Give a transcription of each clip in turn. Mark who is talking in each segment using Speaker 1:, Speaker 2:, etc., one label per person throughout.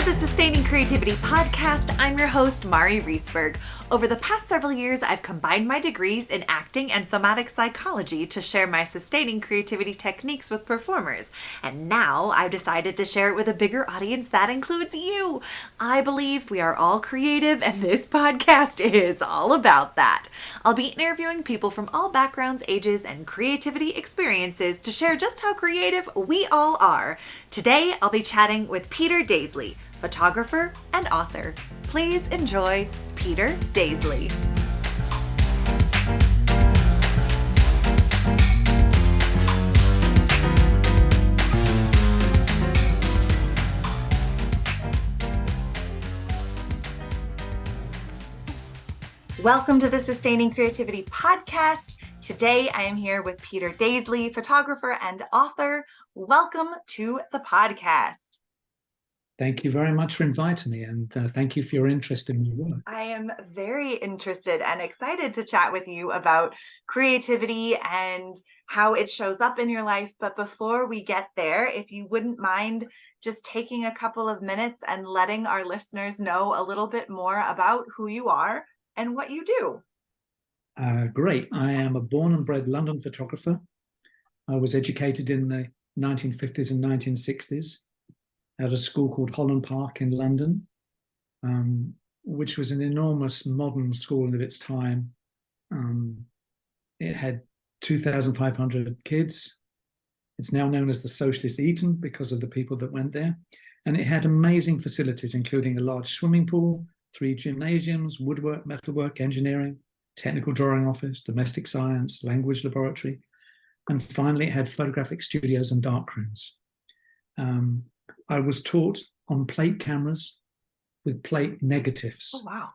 Speaker 1: the Sustaining Creativity podcast. I'm your host, Mari Riesberg. Over the past several years, I've combined my degrees in acting and somatic psychology to share my sustaining creativity techniques with performers. And now I've decided to share it with a bigger audience that includes you. I believe we are all creative, and this podcast is all about that. I'll be interviewing people from all backgrounds, ages, and creativity experiences to share just how creative we all are. Today, I'll be chatting with Peter Dazeley, photographer and author. Please enjoy Peter Dazeley. Welcome to the Sustaining Creativity podcast. Today, I am here with Peter Dazeley, photographer and author. Welcome to the podcast.
Speaker 2: Thank you very much for inviting me, and thank you for your interest in my work.
Speaker 1: I am very interested and excited to chat with you about creativity and how it shows up in your life. But before we get there, if you wouldn't mind just taking a couple of minutes and letting our listeners know a little bit more about who you are and what you do.
Speaker 2: Great. I am a born and bred London photographer. I was educated in the 1950s and 1960s at a school called Holland Park in London, which was an enormous modern school of its time. It had 2,500 kids. It's now known as the Socialist Eton because of the people that went there. And it had amazing facilities, including a large swimming pool, 3 gymnasiums, woodwork, metalwork, engineering, technical drawing office, domestic science, language laboratory, and finally it had photographic studios and darkrooms. I was taught on plate cameras with plate negatives.
Speaker 1: Oh, wow.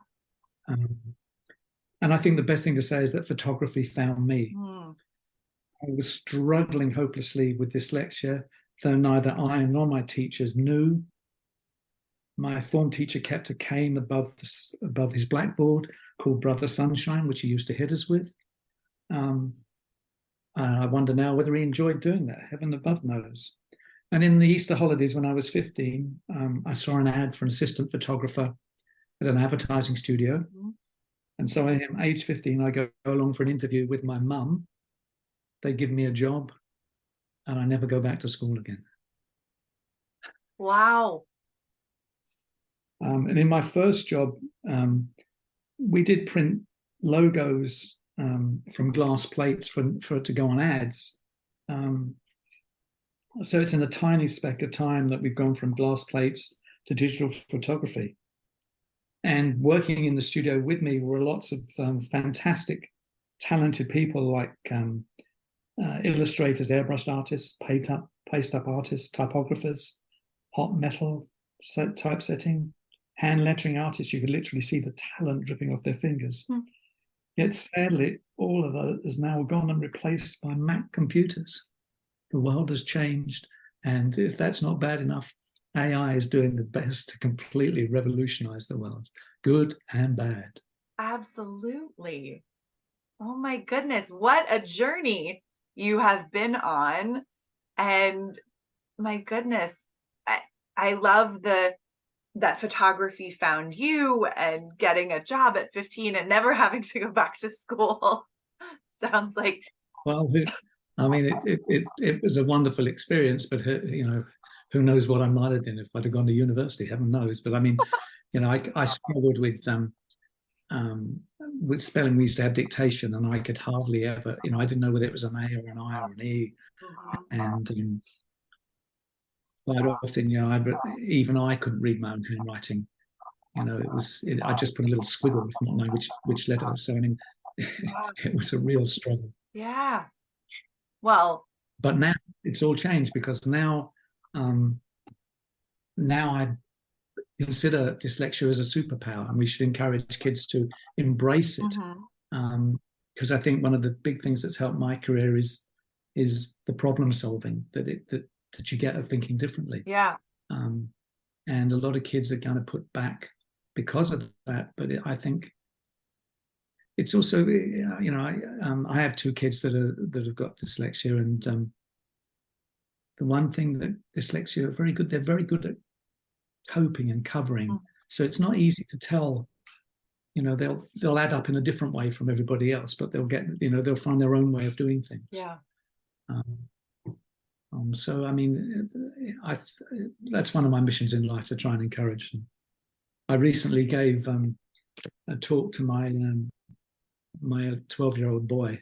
Speaker 2: And I think the best thing to say is that photography found me. I was struggling hopelessly with dyslexia, though neither I nor my teachers knew. My form teacher kept a cane above his blackboard called Brother Sunshine, which he used to hit us with. I wonder now whether he enjoyed doing that. Heaven above knows. And in the Easter holidays when I was 15, I saw an ad for an assistant photographer at an advertising studio. Mm-hmm. And so at age 15, I go along for an interview with my mum. They give me a job, and I never go back to school again.
Speaker 1: Wow.
Speaker 2: And in my first job, we did print logos from glass plates for it to go on ads. So it's in a tiny speck of time that we've gone from glass plates to digital photography. And working in the studio with me were lots of fantastic, talented people like illustrators, airbrush artists, paste-up artists, typographers, hot metal typesetting, hand lettering artists. You could literally see the talent dripping off their fingers. Yet sadly, all of that is now gone and replaced by Mac computers. The world has changed, and if that's not bad enough, AI is doing the best to completely revolutionize the world, good and bad.
Speaker 1: Absolutely. Oh my goodness, what a journey you have been on. And my goodness, I love that photography found you, and getting a job at 15 and never having to go back to school. Sounds like... Well,
Speaker 2: I mean, it was a wonderful experience, but who knows what I might have done if I'd have gone to university, heaven knows. But I mean, I struggled with spelling. We used to have dictation, and I could hardly ever, I didn't know whether it was an A or an I or an E. And quite often, even I couldn't read my own handwriting. I just put a little squiggle, not knowing which letter. So I mean, it was a real struggle.
Speaker 1: Yeah. Well,
Speaker 2: but now it's all changed, because now I consider dyslexia as a superpower, and we should encourage kids to embrace it. Because I think one of the big things that's helped my career is the problem solving that you get of thinking differently.
Speaker 1: Yeah.
Speaker 2: And a lot of kids are kind of put back because of that. But I think it's also, I have 2 kids that have got dyslexia, and the one thing that dyslexia are very good, they're very good at coping and covering. So it's not easy to tell. They'll add up in a different way from everybody else, but they'll find their own way of doing things.
Speaker 1: Yeah.
Speaker 2: So I mean, that's one of my missions in life, to try and encourage them. I recently gave a talk to my 12-year-old boy,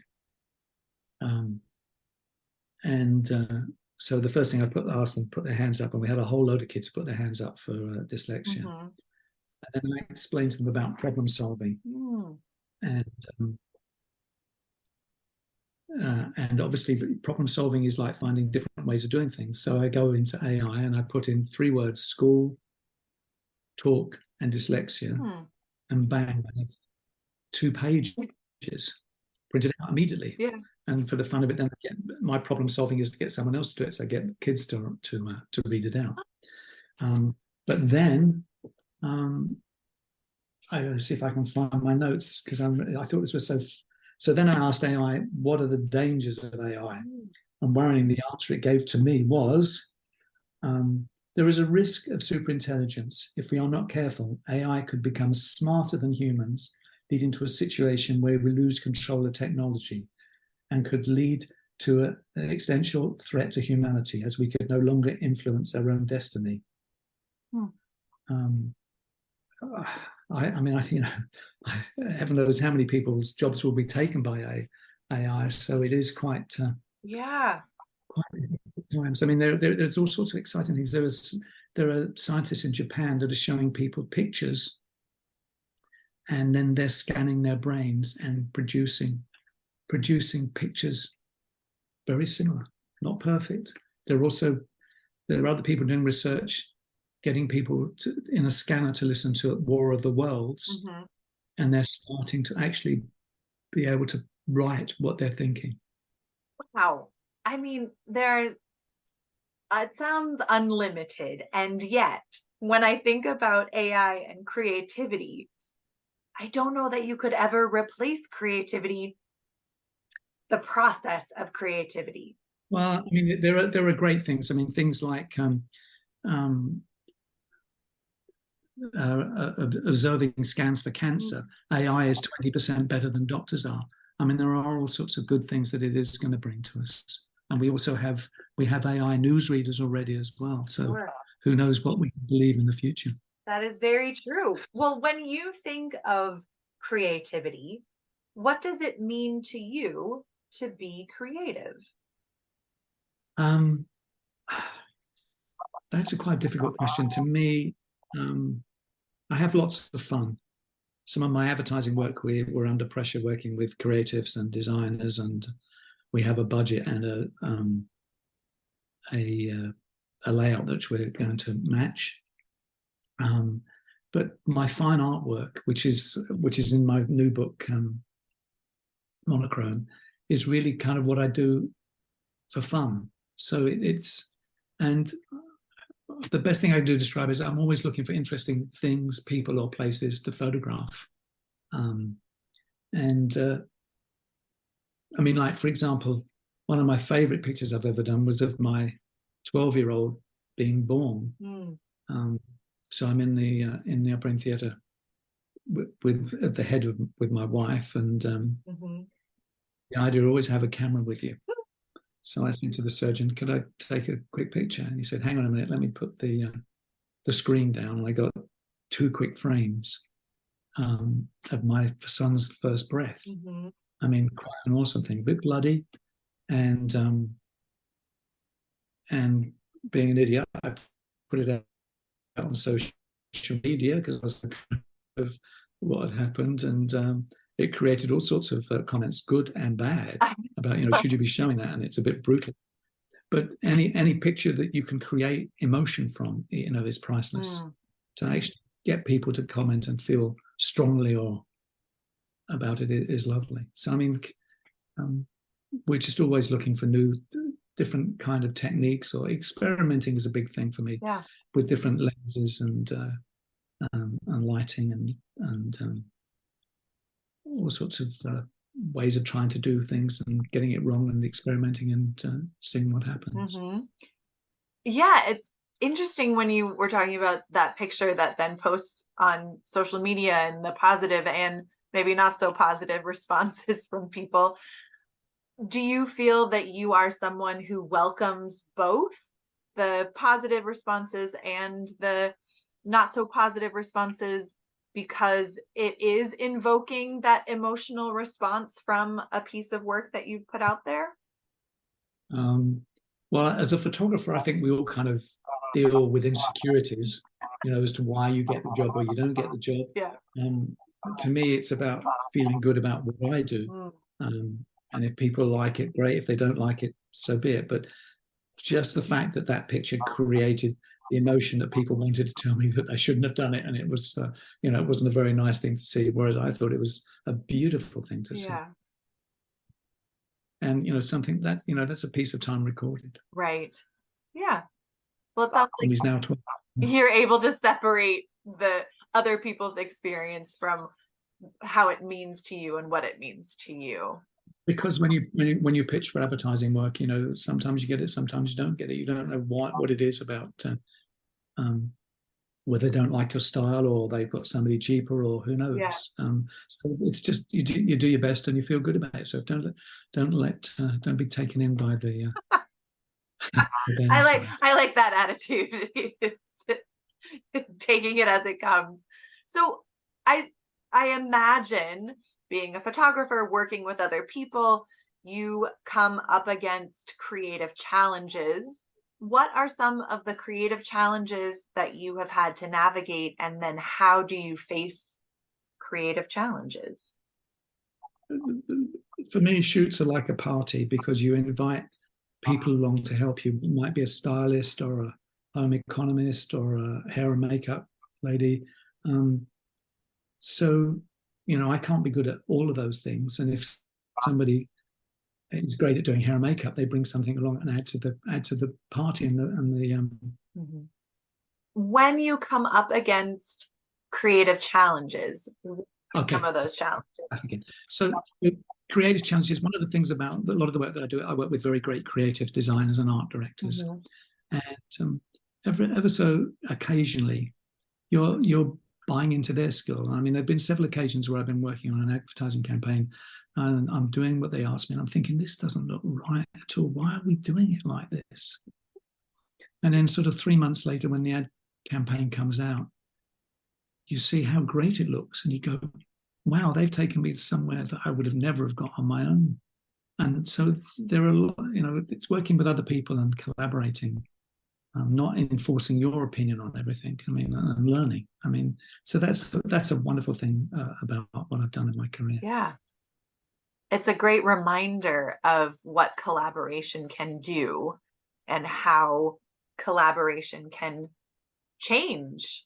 Speaker 2: so the first thing I asked them to put their hands up, and we had a whole load of kids put their hands up for dyslexia. And then I explained to them about problem solving, and obviously problem solving is like finding different ways of doing things. So I go into AI and I put in 3 words: school, talk, and dyslexia, and bang, I have 2 pages printed out immediately.
Speaker 1: Yeah.
Speaker 2: And for the fun of it, then my problem solving is to get someone else to do it. So I get kids to read it out. But then I see if I can find my notes, because I thought this was so. So then I asked AI, what are the dangers of AI? And worrying, the answer it gave to me was, there is a risk of superintelligence. If we are not careful, AI could become smarter than humans, leading to a situation where we lose control of technology, and could lead to an existential threat to humanity, as we could no longer influence our own destiny. I mean, heaven knows how many people's jobs will be taken by AI. So it is quite times. I mean, there's all sorts of exciting things. There are scientists in Japan that are showing people pictures, and then they're scanning their brains and producing pictures very similar, not perfect. There are other people doing research, getting people in a scanner to listen to War of the Worlds, and they're starting to actually be able to write what they're thinking.
Speaker 1: Wow. I mean, it sounds unlimited, and yet when I think about AI and creativity, I don't know that you could ever replace creativity, the process of creativity.
Speaker 2: Well, I mean, there are great things. I mean, things like observing scans for cancer. AI is 20% better than doctors are. I mean, there are all sorts of good things that it is going to bring to us. And we also have AI newsreaders already as well. So who knows what we can believe in the future.
Speaker 1: That is very true. Well, when you think of creativity, what does it mean to you to be creative?
Speaker 2: That's a quite difficult question. To me, I have lots of fun. Some of my advertising work, we're under pressure working with creatives and designers, and we have a budget and a layout that we're going to match. But my fine artwork, which is in my new book, Monochrome, is really kind of what I do for fun. So and the best thing I can do to describe it is I'm always looking for interesting things, people, or places to photograph. I mean, like, for example, one of my favorite pictures I've ever done was of my 12-year-old being born. So I'm in the Opera Theatre with at the head with my wife, and the idea always have a camera with you. So I said to the surgeon, "Could I take a quick picture?" And he said, "Hang on a minute, let me put the screen down." And I got 2 quick frames of my son's first breath. I mean, quite an awesome thing, a bit bloody, and being an idiot, I put it out on social media because I was of what had happened, and it created all sorts of comments, good and bad, about, should you be showing that? And it's a bit brutal. But any picture that you can create emotion from, is priceless. To actually get people to comment and feel strongly or about it is lovely. So I mean, we're just always looking for new, different kind of techniques, or experimenting is a big thing for me. With different lenses and lighting and all sorts of ways of trying to do things and getting it wrong and experimenting and seeing what happens.
Speaker 1: Yeah, interesting when you were talking about that picture that then posts on social media and the positive and maybe not so positive responses from people. Do you feel that you are someone who welcomes both the positive responses and the not so positive responses because it is invoking that emotional response from a piece of work that you've put out there?
Speaker 2: Well, as a photographer, I think we all kind of deal with insecurities, as to why you get the job or you don't get the job.
Speaker 1: Yeah.
Speaker 2: To me, it's about feeling good about what I do. And if people like it, great. If they don't like it, so be it. But just the fact that that picture created the emotion that people wanted to tell me that they shouldn't have done it, and it was, it wasn't a very nice thing to see. Whereas I thought it was a beautiful thing to see. And something that's a piece of time recorded.
Speaker 1: Right. Yeah. Well, it sounds like
Speaker 2: and he's now 12.
Speaker 1: You're able to separate the other people's experience from how it means to you and what it means to you.
Speaker 2: Because when you pitch for advertising work, sometimes you get it, sometimes you don't get it. You don't know what it is about, whether they don't like your style or they've got somebody cheaper or who knows.
Speaker 1: Yeah.
Speaker 2: So it's just you do your best and you feel good about it. So don't be taken in by the.
Speaker 1: I like that attitude. Taking it as it comes. So I imagine, being a photographer, working with other people, you come up against creative challenges. What are some of the creative challenges that you have had to navigate, and then how do you face creative challenges?
Speaker 2: For me, shoots are like a party because you invite people along to help you. It might be a stylist or a home economist or a hair and makeup lady. So, I can't be good at all of those things. And if somebody is great at doing hair and makeup, they bring something along and add to the party and the.
Speaker 1: When you come up against creative challenges, some of those challenges.
Speaker 2: So creative challenges. One of the things about a lot of the work that I do, I work with very great creative designers and art directors, and ever so occasionally, you're buying into their skill. I mean, there've been several occasions where I've been working on an advertising campaign, and I'm doing what they asked me, and I'm thinking, this doesn't look right at all. Why are we doing it like this? And then, sort of 3 months later, when the ad campaign comes out, you see how great it looks, and you go, wow, they've taken me somewhere that I would have never have got on my own. And so there are, it's working with other people and collaborating, not enforcing your opinion on everything. I mean, and learning. I mean, so that's a wonderful thing about what I've done in my career.
Speaker 1: Yeah. It's a great reminder of what collaboration can do and how collaboration can change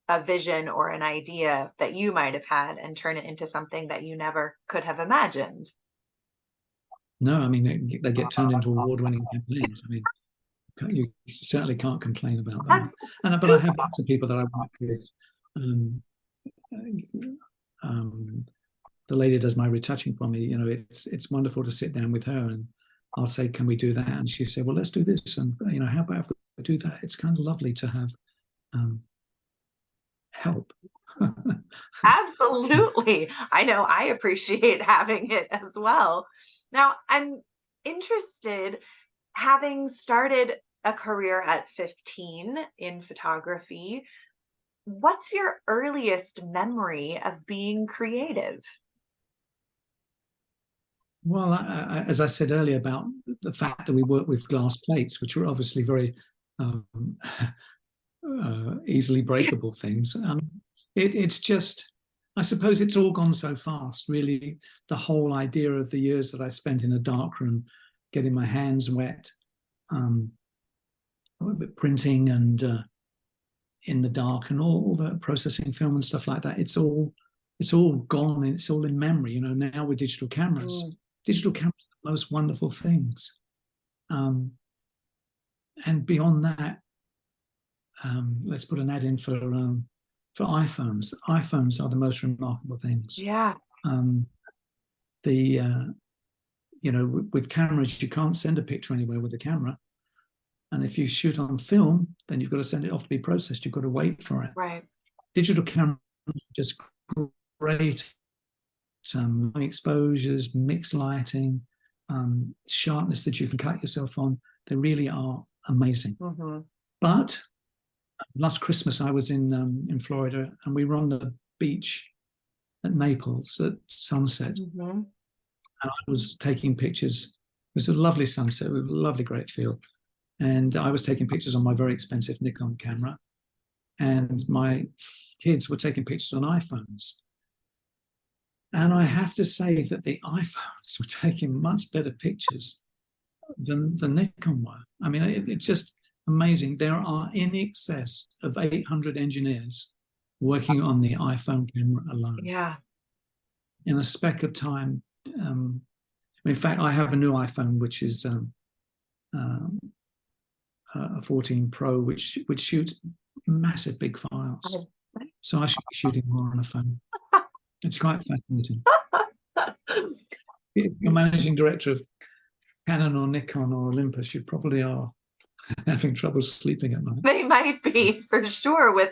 Speaker 1: a vision or an idea that you might have had and turn it into something that you never could have imagined.
Speaker 2: No, I mean, they get turned into award-winning campaigns. I mean, you certainly can't complain about that. But I have lots of people that I work with. The lady does my retouching for me. It's wonderful to sit down with her, and I'll say, "Can we do that?" And she said, "Well, let's do this." And how about if we do that? It's kind of lovely to have help.
Speaker 1: Absolutely. I know I appreciate having it as well. Now, I'm interested, having started a career at 15 in photography, what's your earliest memory of being creative?
Speaker 2: Well, as I said earlier about the fact that we work with glass plates, which are obviously very easily breakable things. It's just, I suppose it's all gone so fast, really. The whole idea of the years that I spent in a darkroom, getting my hands wet, printing and in the dark, and all the processing film and stuff like that. It's all gone. It's all in memory. Now with digital cameras, digital cameras are the most wonderful things. And beyond that, let's put an ad in for iPhones. iPhones are the most remarkable things.
Speaker 1: Yeah.
Speaker 2: With cameras, you can't send a picture anywhere with a camera. And if you shoot on film, then you've got to send it off to be processed. You've got to wait for it.
Speaker 1: Right.
Speaker 2: Digital cameras are just great. Exposures, mixed lighting, sharpness that you can cut yourself on. They really are amazing.
Speaker 1: Mm-hmm.
Speaker 2: But last Christmas, I was in Florida, and we were on the beach at Naples at sunset.
Speaker 1: Mm-hmm.
Speaker 2: And I was taking pictures. It was a lovely sunset, with a lovely, great feel. And I was taking pictures on my very expensive Nikon camera. And my kids were taking pictures on iPhones. And I have to say that the iPhones were taking much better pictures than the Nikon were. I mean, it's just amazing. There are in excess of 800 engineers working on the iPhone camera alone.
Speaker 1: Yeah.
Speaker 2: In a speck of time. In fact, I have a new iPhone, which is a 14 Pro, which shoots massive big files. So I should be shooting more on a phone. It's quite fascinating. If you're managing director of Canon or Nikon or Olympus, you probably are having trouble sleeping at night.
Speaker 1: They might be, for sure, with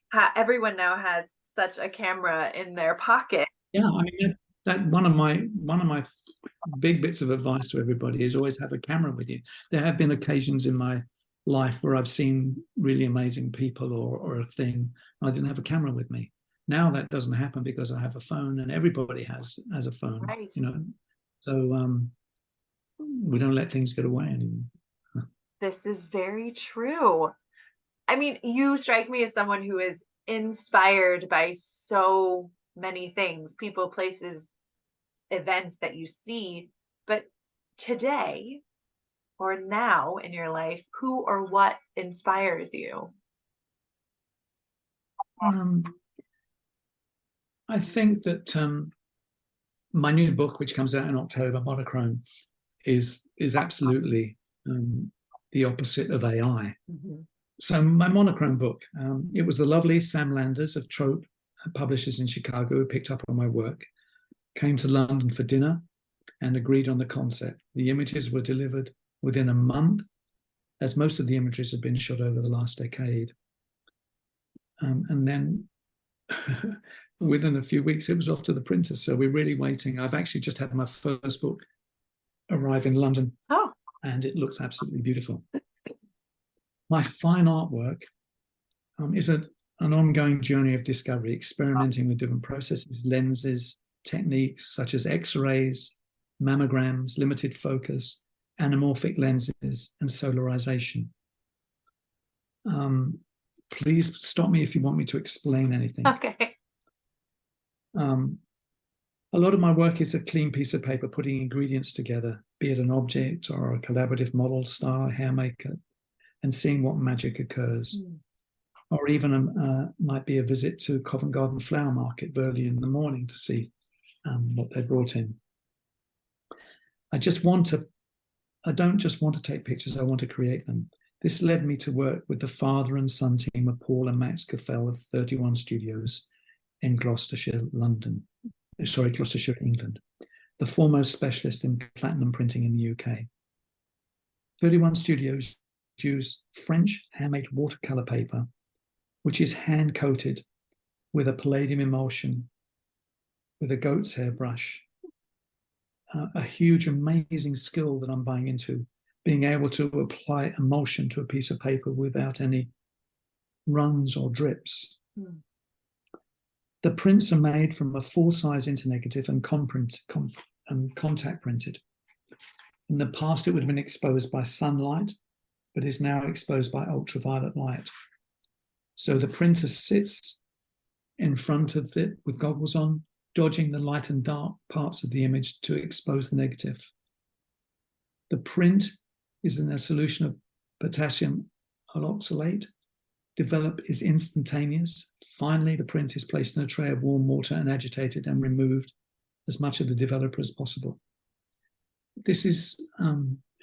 Speaker 1: how everyone now has such a camera in their pocket.
Speaker 2: Yeah, I mean, that one of my big bits of advice to everybody is always have a camera with you. There have been occasions in my life where I've seen really amazing people or a thing. I didn't have a camera with me. Now that doesn't happen because I have a phone, and everybody has a phone.
Speaker 1: Right.
Speaker 2: You know, so we don't let things get away anymore.
Speaker 1: This is very true. I mean, you strike me as someone who is inspired by so many things, people, places, events that you see. But today or now in your life, who or what inspires you?
Speaker 2: I think that my new book, which comes out in October, Monochrome, is absolutely the opposite of AI.
Speaker 1: Mm-hmm.
Speaker 2: So my Monochrome book, it was the lovely Sam Landers of Trope, publishers in Chicago, who picked up on my work, came to London for dinner and agreed on the concept. The images were delivered within a month, as most of the images have been shot over the last decade. And then within a few weeks, it was off to the printer. So we're really waiting. I've actually just had my first book arrive in London.
Speaker 1: Oh.
Speaker 2: And it looks absolutely beautiful. My fine artwork is an ongoing journey of discovery, experimenting with different processes, lenses, techniques such as X-rays, mammograms, limited focus, anamorphic lenses, and solarization. Please stop me if you want me to explain anything.
Speaker 1: Okay.
Speaker 2: A lot of my work is a clean piece of paper, putting ingredients together, be it an object or a collaborative model, star, hair maker, and seeing what magic occurs. Or even might be a visit to Covent Garden Flower Market early in the morning to see what they brought in. I don't just want to take pictures, I want to create them. This led me to work with the father and son team of Paul and Max Caffell of 31 Studios in Gloucestershire, England, the foremost specialist in platinum printing in the UK. 31 Studios use French handmade watercolor paper, which is hand-coated with a palladium emulsion with a goat's hair brush. A huge, amazing skill that I'm buying into, being able to apply emulsion to a piece of paper without any runs or drips. The prints are made from a full-size internegative and contact printed. In the past, it would have been exposed by sunlight, but is now exposed by ultraviolet light. So the printer sits in front of it with goggles on, dodging the light and dark parts of the image to expose the negative. The print is in a solution of potassium haloxylate. Develop is instantaneous. Finally, the print is placed in a tray of warm water and agitated and removed as much of the developer as possible. This is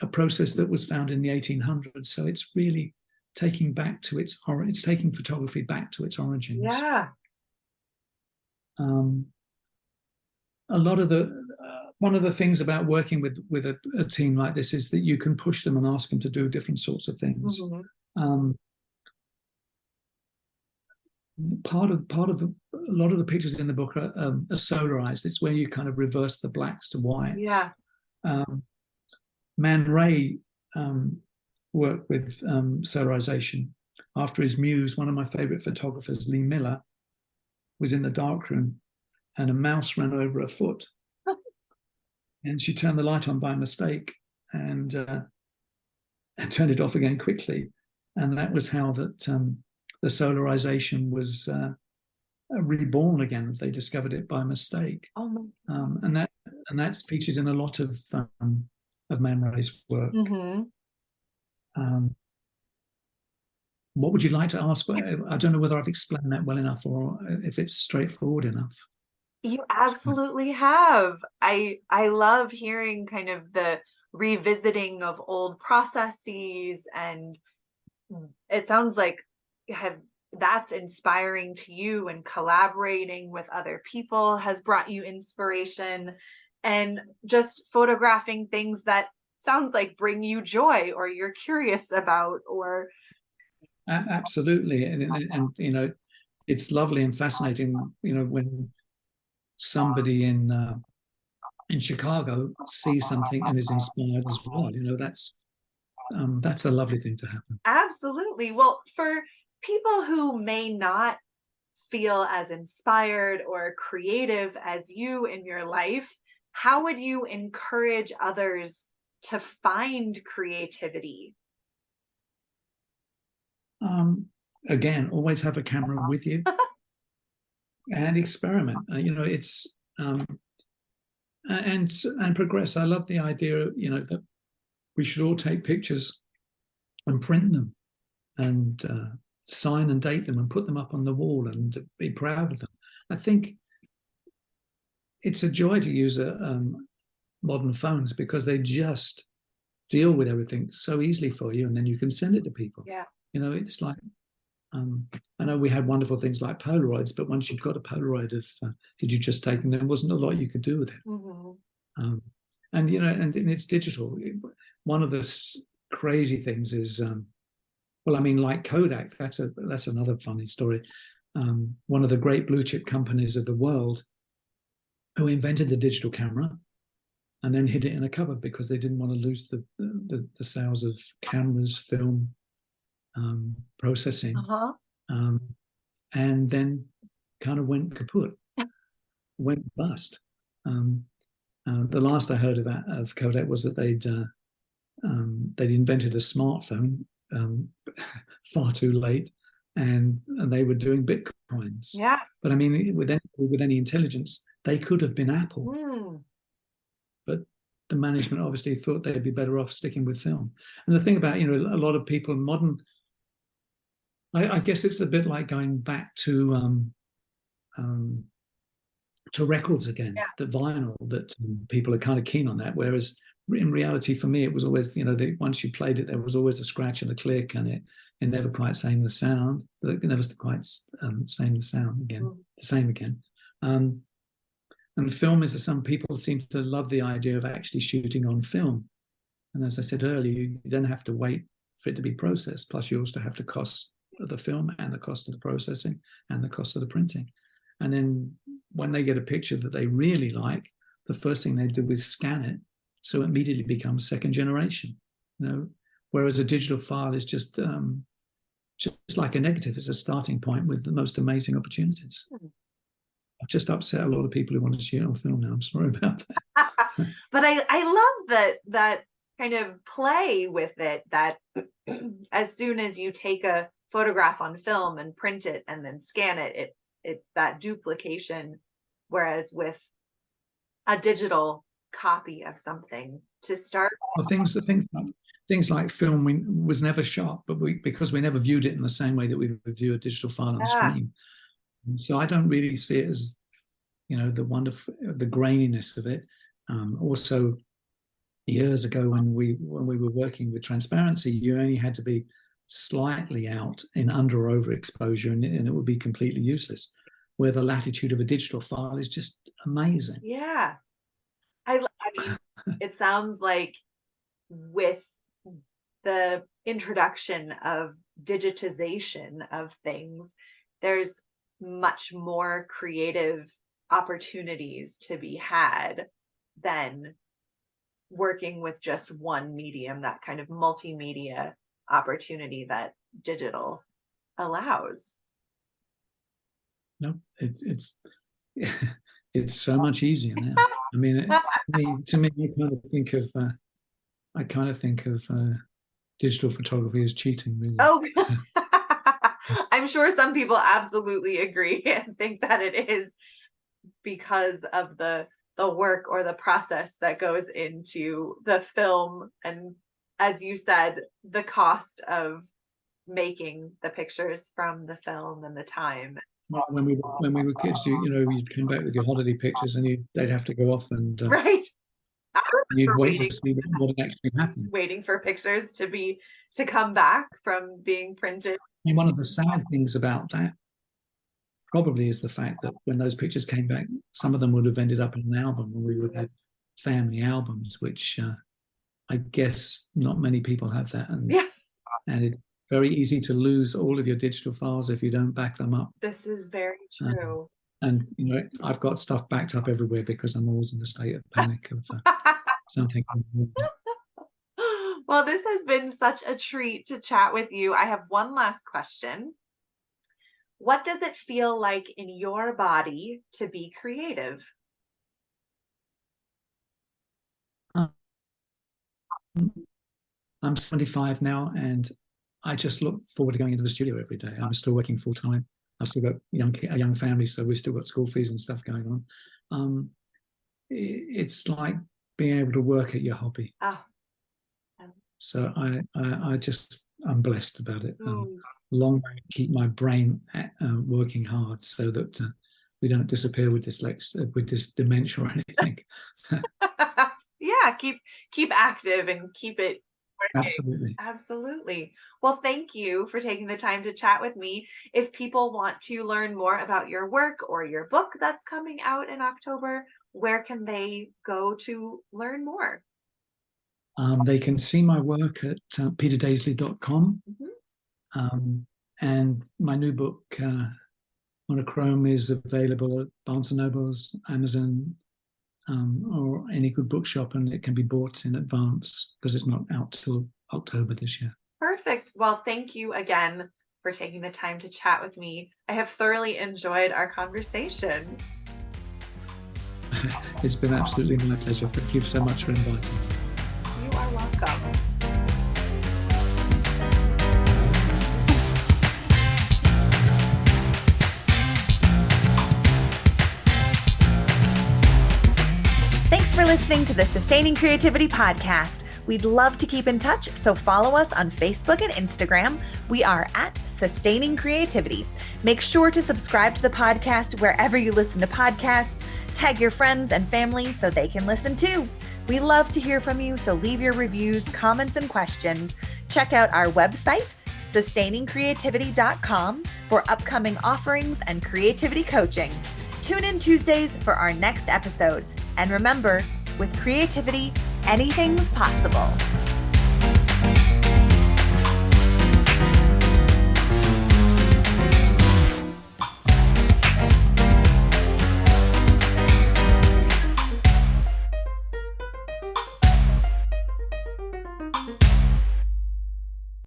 Speaker 2: a process that was found in the 1800s, so it's really taking photography back to its origins.
Speaker 1: Yeah.
Speaker 2: A lot of one of the things about working with a team like this is that you can push them and ask them to do different sorts of things. Part of a lot of the pictures in the book are solarized. It's where you kind of reverse the blacks to whites.
Speaker 1: Yeah.
Speaker 2: Man Ray worked with solarization after his muse. One of my favorite photographers, Lee Miller, was in the darkroom and a mouse ran over her foot. And she turned the light on by mistake and turned it off again quickly. And that was how that the solarization was reborn again. They discovered it by mistake.
Speaker 1: Oh
Speaker 2: and that features in a lot of Man Ray's work. What would you like to ask? I don't know whether I've explained that well enough or if it's straightforward enough.
Speaker 1: You absolutely have. I love hearing kind of the revisiting of old processes, and it sounds like that's inspiring to you, and collaborating with other people has brought you inspiration, and just photographing things that sounds like bring you joy or you're curious about. Or
Speaker 2: absolutely. And you know, it's lovely and fascinating, you know, when somebody in Chicago sees something and is inspired as well. You know, that's a lovely thing to happen.
Speaker 1: Absolutely. Well, for people who may not feel as inspired or creative as you in your life, how would you encourage others to find creativity?
Speaker 2: Again, always have a camera with you. And experiment. You know, it's and progress. I love the idea, you know, that we should all take pictures and print them and sign and date them and put them up on the wall and be proud of them. I think it's a joy to use modern phones because they just deal with everything so easily for you, and then you can send it to people.
Speaker 1: Yeah.
Speaker 2: You know, it's like I know we had wonderful things like Polaroids, but once you'd got a Polaroid of did you just take them, there wasn't a lot you could do with it. And you know, and it's digital. One of the crazy things is, well, I mean, like Kodak. That's another funny story. One of the great blue chip companies of the world, who invented the digital camera, and then hid it in a cupboard because they didn't want to lose the sales of cameras, film, processing, and then kind of went kaput, went bust. The last I heard of Kodak was that they'd invented a smartphone far too late, and they were doing bitcoins.
Speaker 1: Yeah.
Speaker 2: But I mean, with any intelligence, they could have been Apple. But the management obviously thought they'd be better off sticking with film. And the thing about, you know, a lot of people modern, I guess it's a bit like going back to records again, that vinyl, that people are kind of keen on that. Whereas in reality, for me, it was always, you know, once you played it, there was always a scratch and a click, and it never quite same the sound. So it never quite same the sound again, the same again. And film is that some people seem to love the idea of actually shooting on film. And as I said earlier, you then have to wait for it to be processed. Plus, you also have the cost of the film and the cost of the processing and the cost of the printing. And then when they get a picture that they really like, the first thing they do is scan it, so it immediately becomes second generation. You know, whereas a digital file is just like a negative. It's a starting point with the most amazing opportunities. I've just upset a lot of people who want to shoot on film now. I'm sorry about that.
Speaker 1: But I love that kind of play with it, that as soon as you take a photograph on film and print it and then scan it, it that duplication, whereas with a digital copy of something to start.
Speaker 2: Well, things like film was never shot, but because we never viewed it in the same way that we would view a digital file on screen. So I don't really see it as, you know, the graininess of it. Also, years ago when we were working with transparency, you only had to be slightly out in under or overexposure, and it would be completely useless. Where the latitude of a digital file is just amazing.
Speaker 1: Yeah. I mean, it sounds like with the introduction of digitization of things, there's much more creative opportunities to be had than working with just one medium, that kind of multimedia opportunity that digital allows.
Speaker 2: No, it's it's so much easier now. I mean, to me, I kind of think of digital photography as cheating, really.
Speaker 1: Oh, I'm sure some people absolutely agree and think that it is because of the work or the process that goes into the film, and as you said, the cost of making the pictures from the film and the time.
Speaker 2: Well, when we were kids, you'd come back with your holiday pictures, and they'd have to go off, and
Speaker 1: Right. I
Speaker 2: you'd
Speaker 1: remember
Speaker 2: wait to see what had actually happened.
Speaker 1: waiting for pictures to come back from being printed.
Speaker 2: I mean, one of the sad things about that probably is the fact that when those pictures came back, some of them would have ended up in an album, and we would have family albums, which I guess not many people have that.
Speaker 1: Yeah.
Speaker 2: And it's very easy to lose all of your digital files if you don't back them up.
Speaker 1: This is very true.
Speaker 2: And I've got stuff backed up everywhere because I'm always in a state of panic of something.
Speaker 1: Well, this has been such a treat to chat with you. I have one last question. What does it feel like in your body to be creative?
Speaker 2: I'm 75 now, and I just look forward to going into the studio every day. I'm still working full time. I've still got a young family, so we've still got school fees and stuff going on. It's like being able to work at your hobby.
Speaker 1: Oh.
Speaker 2: So I'm blessed about it. Long way to keep my brain working hard so that we don't disappear with dyslexia, with this dementia or anything.
Speaker 1: Yeah, keep active and keep it
Speaker 2: working.
Speaker 1: Absolutely. Well, thank you for taking the time to chat with me. If people want to learn more about your work or your book that's coming out in October, where can they go to learn more?
Speaker 2: They can see my work at peterdazeley.com. And my new book, Monochrome, is available at Barnes & Noble's, Amazon, or any good bookshop, and it can be bought in advance because it's not out till October this year. Perfect. Well, thank you again for taking the time to chat with me. I have thoroughly enjoyed our conversation. It's been absolutely my pleasure. Thank you so much for inviting me. You are welcome. Thanks for listening to the Sustaining Creativity Podcast. We'd love to keep in touch, so follow us on Facebook and Instagram. We are at Sustaining Creativity. Make sure to subscribe to the podcast wherever you listen to podcasts. Tag your friends and family so they can listen too. We love to hear from you, so leave your reviews, comments, and questions. Check out our website, sustainingcreativity.com, for upcoming offerings and creativity coaching. Tune in Tuesdays for our next episode. And remember, with creativity, anything's possible.